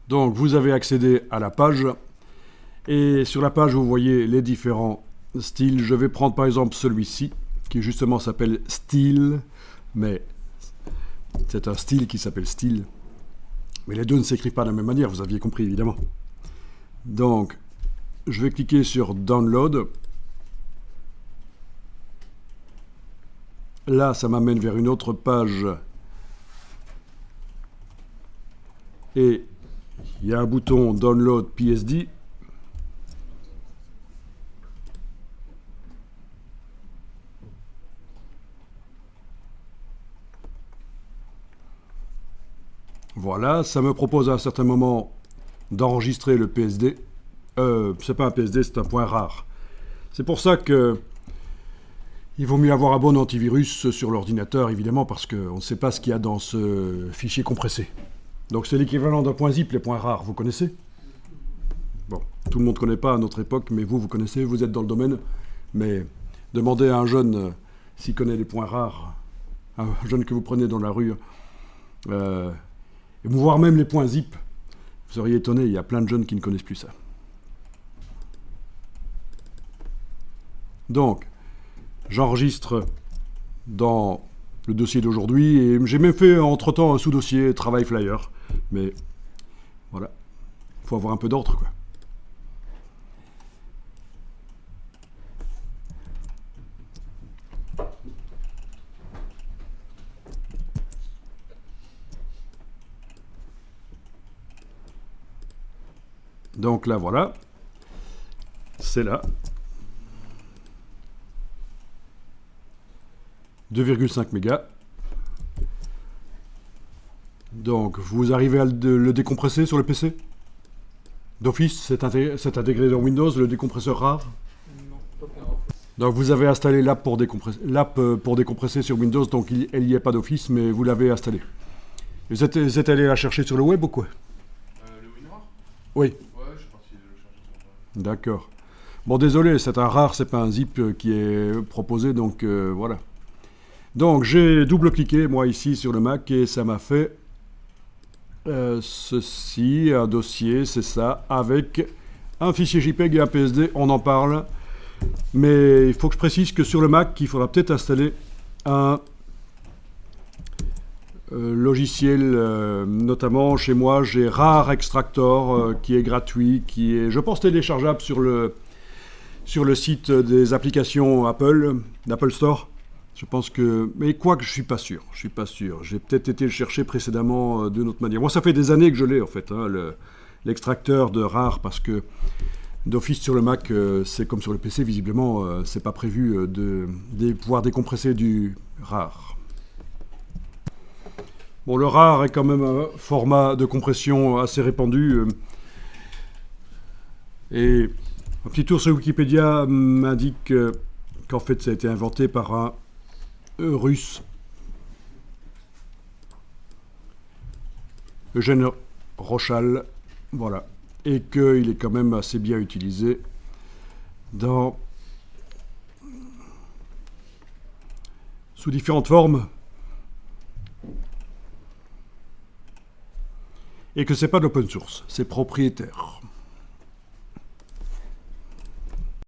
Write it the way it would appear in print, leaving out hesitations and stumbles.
Donc vous avez accédé à la page et sur la page vous voyez les différents styles. Je vais prendre par exemple celui-ci qui justement s'appelle style, mais c'est un style qui s'appelle style. Mais les deux ne s'écrivent pas de la même manière, vous aviez compris évidemment. Donc je vais cliquer sur download. Là ça m'amène vers une autre page et il y a un bouton download PSD. Voilà, ça me propose à un certain moment d'enregistrer le PSD. C'est pas un PSD, c'est un point rare. C'est pour ça que il vaut mieux avoir un bon antivirus sur l'ordinateur, évidemment, parce qu'on ne sait pas ce qu'il y a dans ce fichier compressé. Donc c'est l'équivalent d'un point zip, les points rares, vous connaissez? Bon, tout le monde ne connaît pas à notre époque, mais vous connaissez, vous êtes dans le domaine. Mais demandez à un jeune s'il connaît les points rares, un jeune que vous prenez dans la rue, et voire même les points zip. Vous seriez étonné, il y a plein de jeunes qui ne connaissent plus ça. Donc, j'enregistre dans le dossier d'aujourd'hui et j'ai même fait entre-temps un sous-dossier travail flyer. Mais voilà, il faut avoir un peu d'ordre, quoi. Donc là, voilà, c'est là. 2,5 mégas. Donc, vous arrivez à le décompresser sur le PC? D'office, c'est intégré dans Windows, le décompresseur rare? Non, pas pour moi. Donc, vous avez installé l'app pour décompresser sur Windows, donc elle n'y est pas d'office, mais vous l'avez installé. Vous êtes allé la chercher sur le web ou quoi? Le WinRAR? Oui. Ouais, je suis parti le chercher sur Internet. D'accord. Bon, désolé, c'est un rare, c'est pas un zip qui est proposé, donc voilà. Donc, j'ai double-cliqué, moi, ici, sur le Mac, et ça m'a fait ceci, un dossier, c'est ça, avec un fichier JPEG et un PSD, on en parle. Mais il faut que je précise que sur le Mac, il faudra peut-être installer un logiciel, notamment chez moi, j'ai Rare Extractor, qui est gratuit, qui est, je pense, téléchargeable sur le site des applications Apple, d'Apple Store. Je pense que... Mais quoique, je suis pas sûr. J'ai peut-être été le chercher précédemment d'une autre manière. Moi, ça fait des années que je l'ai, en fait, hein, l'extracteur de Rare, parce que d'office sur le Mac, c'est comme sur le PC, visiblement, c'est pas prévu de pouvoir décompresser du Rare. Bon, le Rare est quand même un format de compression assez répandu. Et un petit tour sur Wikipédia m'indique qu'en fait, ça a été inventé par un russe, Eugène Rochal, voilà, et qu'il est quand même assez bien utilisé sous différentes formes, et que c'est pas de l'open source, c'est propriétaire.